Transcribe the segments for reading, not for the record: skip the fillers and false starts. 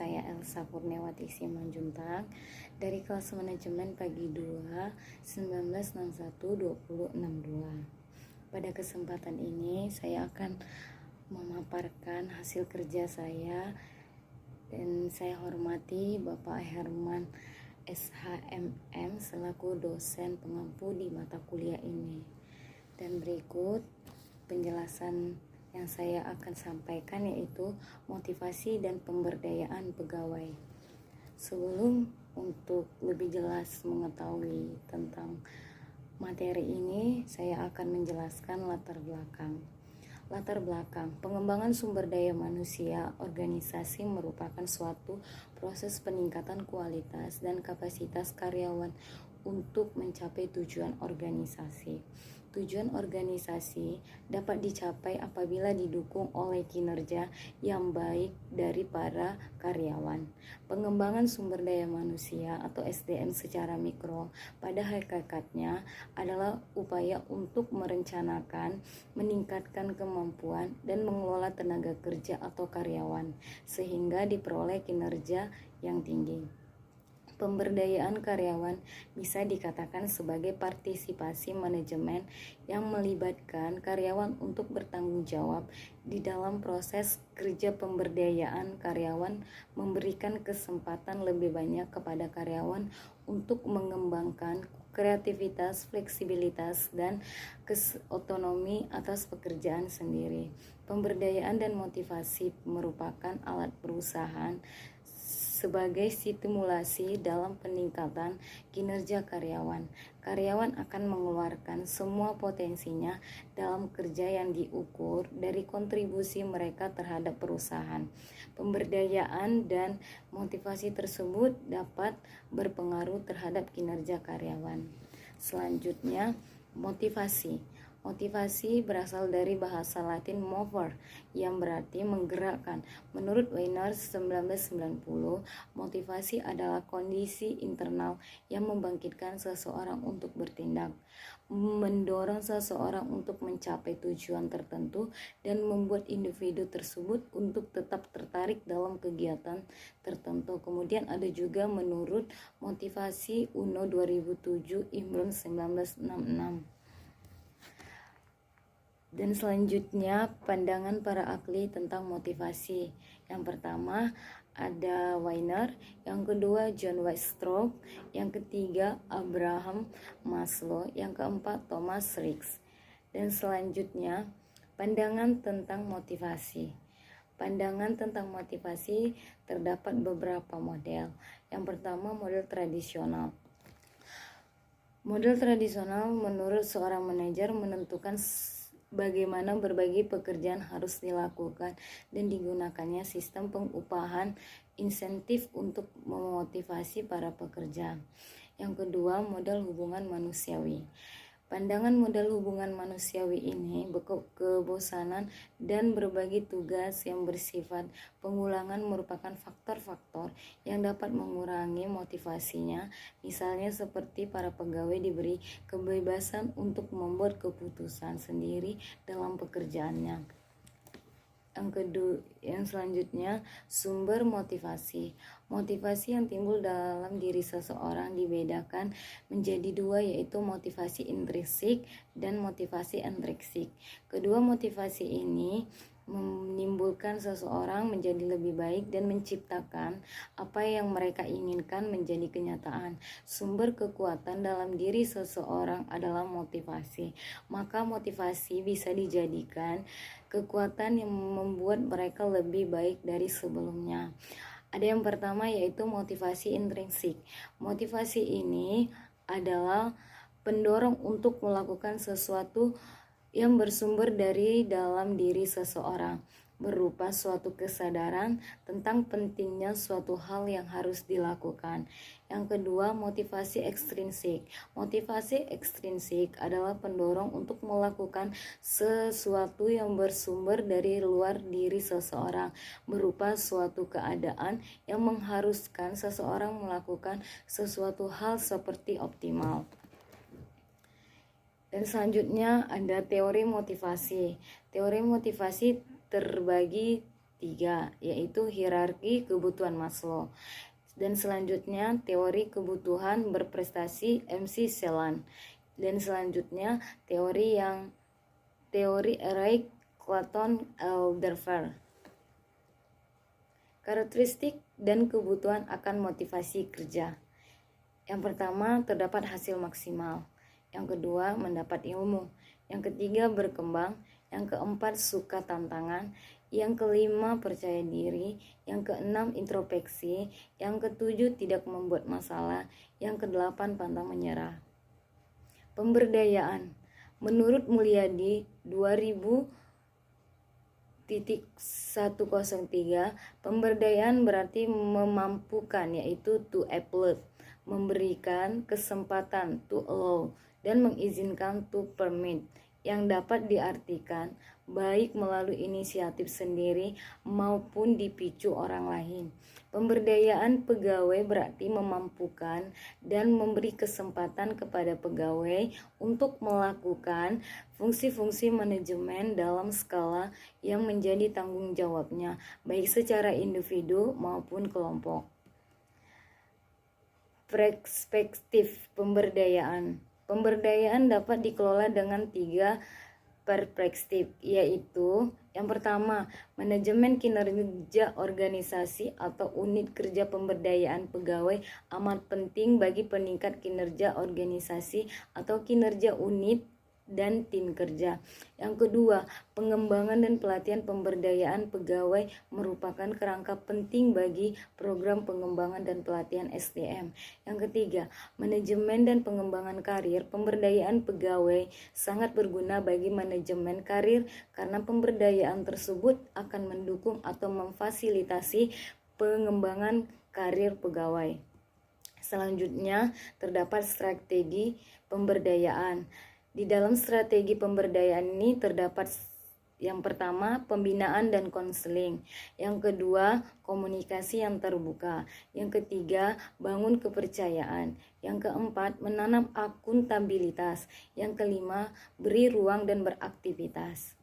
saya Elsa Kurniawati Simanjuntak dari kelas manajemen pagi 2 1961-2062. Pada kesempatan ini saya akan memaparkan hasil kerja saya dan saya hormati Bapak Herman SHMM selaku dosen pengampu di mata kuliah ini. Dan berikut penjelasan yang saya akan sampaikan yaitu motivasi dan pemberdayaan pegawai. Sebelum untuk lebih jelas mengetahui tentang materi ini, saya akan menjelaskan latar belakang. Latar belakang, pengembangan sumber daya manusia organisasi merupakan suatu proses peningkatan kualitas dan kapasitas karyawan untuk mencapai tujuan organisasi. Tujuan organisasi dapat dicapai apabila didukung oleh kinerja yang baik dari para karyawan. Pengembangan sumber daya manusia atau SDM secara mikro pada hakikatnya adalah upaya untuk merencanakan, meningkatkan kemampuan dan mengelola tenaga kerja atau karyawan sehingga diperoleh kinerja yang tinggi. Pemberdayaan karyawan bisa dikatakan sebagai partisipasi manajemen yang melibatkan karyawan untuk bertanggung jawab di dalam proses kerja. Pemberdayaan karyawan memberikan kesempatan lebih banyak kepada karyawan untuk mengembangkan kreativitas, fleksibilitas, dan otonomi atas pekerjaan sendiri. Pemberdayaan dan motivasi merupakan alat perusahaan sebagai stimulasi dalam peningkatan kinerja karyawan. Karyawan akan mengeluarkan semua potensinya dalam kerja yang diukur dari kontribusi mereka terhadap perusahaan. Pemberdayaan dan motivasi tersebut dapat berpengaruh terhadap kinerja karyawan. Selanjutnya, motivasi. Motivasi berasal dari bahasa Latin mover yang berarti menggerakkan. Menurut Weiner 1990, motivasi adalah kondisi internal yang membangkitkan seseorang untuk bertindak, mendorong seseorang untuk mencapai tujuan tertentu, dan membuat individu tersebut untuk tetap tertarik dalam kegiatan tertentu. Kemudian ada juga menurut motivasi UNO 2007, Imron 1966. Dan selanjutnya pandangan para ahli tentang motivasi. Yang pertama ada Weiner, yang kedua John Weisstrauss, yang ketiga Abraham Maslow, yang keempat Thomas Ricks. Dan selanjutnya pandangan tentang motivasi. Pandangan tentang motivasi terdapat beberapa model. Yang pertama model tradisional. Model tradisional menurut seorang manajer menentukan bagaimana berbagai pekerjaan harus dilakukan dan digunakannya sistem pengupahan insentif untuk memotivasi para pekerja. Yang kedua, model hubungan manusiawi. Pandangan model hubungan manusiawi ini kebosanan dan berbagi tugas yang bersifat pengulangan merupakan faktor-faktor yang dapat mengurangi motivasinya, misalnya seperti para pegawai diberi kebebasan untuk membuat keputusan sendiri dalam pekerjaannya. Yang selanjutnya, sumber motivasi. Motivasi yang timbul dalam diri seseorang dibedakan menjadi dua, yaitu motivasi intrinsik dan motivasi ekstrinsik. Kedua motivasi ini menimbulkan seseorang menjadi lebih baik dan menciptakan apa yang mereka inginkan menjadi kenyataan. Sumber kekuatan dalam diri seseorang adalah motivasi. Maka motivasi bisa dijadikan kekuatan yang membuat mereka lebih baik dari sebelumnya. Ada yang pertama yaitu motivasi intrinsik. Motivasi ini adalah pendorong untuk melakukan sesuatu yang bersumber dari dalam diri seseorang, berupa suatu kesadaran tentang pentingnya suatu hal yang harus dilakukan. Yang kedua, motivasi ekstrinsik. Motivasi ekstrinsik adalah pendorong untuk melakukan sesuatu yang bersumber dari luar diri seseorang, berupa suatu keadaan yang mengharuskan seseorang melakukan sesuatu hal seperti optimal. Dan selanjutnya ada teori motivasi. Teori motivasi terbagi ketiga, yaitu hierarki kebutuhan Maslow. Dan selanjutnya teori kebutuhan berprestasi MC Celan. Dan selanjutnya teori Eric Clayton Alderfer. Karakteristik dan kebutuhan akan motivasi kerja. Yang pertama, terdapat hasil maksimal. Yang kedua, mendapat ilmu. Yang ketiga, berkembang. Yang keempat, suka tantangan. Yang kelima, percaya diri. Yang keenam, introspeksi. Yang ketujuh, tidak membuat masalah. Yang kedelapan, pantang menyerah. Pemberdayaan. Menurut Mulyadi 2000.103, pemberdayaan berarti memampukan, yaitu to apply, memberikan kesempatan to allow, dan mengizinkan to permit, yang dapat diartikan baik melalui inisiatif sendiri maupun dipicu orang lain. Pemberdayaan pegawai berarti memampukan dan memberi kesempatan kepada pegawai untuk melakukan fungsi-fungsi manajemen dalam skala yang menjadi tanggung jawabnya, baik secara individu maupun kelompok. Perspektif pemberdayaan. Pemberdayaan dapat dikelola dengan 3 perspektif, yaitu yang pertama, manajemen kinerja organisasi atau unit kerja. Pemberdayaan pegawai amat penting bagi peningkat kinerja organisasi atau kinerja unit dan tim kerja. Yang kedua, pengembangan dan pelatihan. Pemberdayaan pegawai merupakan kerangka penting bagi program pengembangan dan pelatihan SDM. Yang ketiga, manajemen dan pengembangan karir. Pemberdayaan pegawai sangat berguna bagi manajemen karir karena pemberdayaan tersebut akan mendukung atau memfasilitasi pengembangan karir pegawai. Selanjutnya, terdapat strategi pemberdayaan. Di dalam strategi pemberdayaan ini terdapat yang pertama, pembinaan dan konseling. Yang kedua, komunikasi yang terbuka. Yang ketiga, bangun kepercayaan. Yang keempat, menanam akuntabilitas. Yang kelima, beri ruang dan beraktivitas.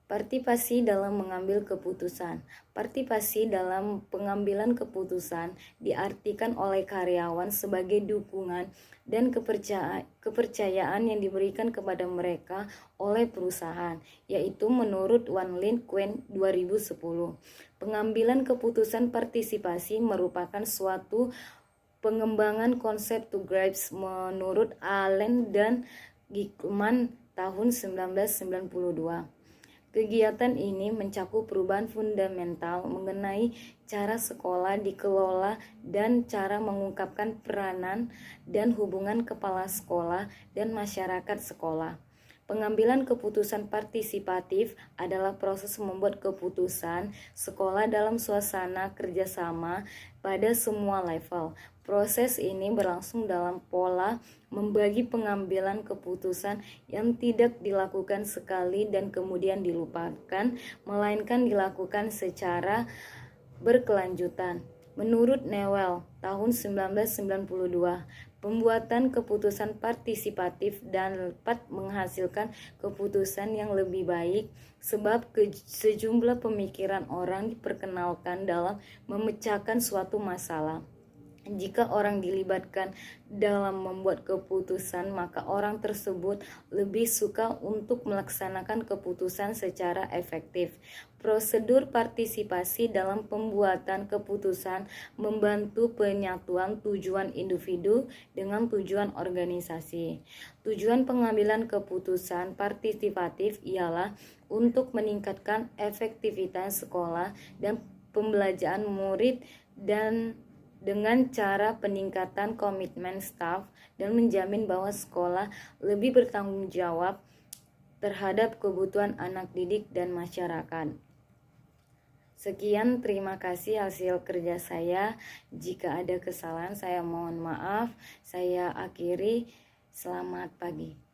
Partisipasi dalam mengambil keputusan. Partisipasi dalam pengambilan keputusan diartikan oleh karyawan sebagai dukungan dan kepercayaan yang diberikan kepada mereka oleh perusahaan, yaitu menurut Wan Lin Kuan 2010. Pengambilan keputusan partisipasi merupakan suatu pengembangan konsep to grasp menurut Allen dan Glickman tahun 1992. Kegiatan ini mencakup perubahan fundamental mengenai cara sekolah dikelola dan cara mengungkapkan peranan dan hubungan kepala sekolah dan masyarakat sekolah. Pengambilan keputusan partisipatif adalah proses membuat keputusan sekolah dalam suasana kerjasama pada semua level. Proses ini berlangsung dalam pola membagi pengambilan keputusan yang tidak dilakukan sekali dan kemudian dilupakan, melainkan dilakukan secara berkelanjutan. Menurut Newell tahun 1992, pembuatan keputusan partisipatif dapat menghasilkan keputusan yang lebih baik sebab sejumlah pemikiran orang diperkenalkan dalam memecahkan suatu masalah. Jika orang dilibatkan dalam membuat keputusan, maka orang tersebut lebih suka untuk melaksanakan keputusan secara efektif. Prosedur partisipasi dalam pembuatan keputusan membantu penyatuan tujuan individu dengan tujuan organisasi. Tujuan pengambilan keputusan partisipatif ialah untuk meningkatkan efektivitas sekolah dan pembelajaran murid dan dengan cara peningkatan komitmen staf dan menjamin bahwa sekolah lebih bertanggung jawab terhadap kebutuhan anak didik dan masyarakat. Sekian, terima kasih hasil kerja saya. Jika ada kesalahan, saya mohon maaf. Saya akhiri. Selamat pagi.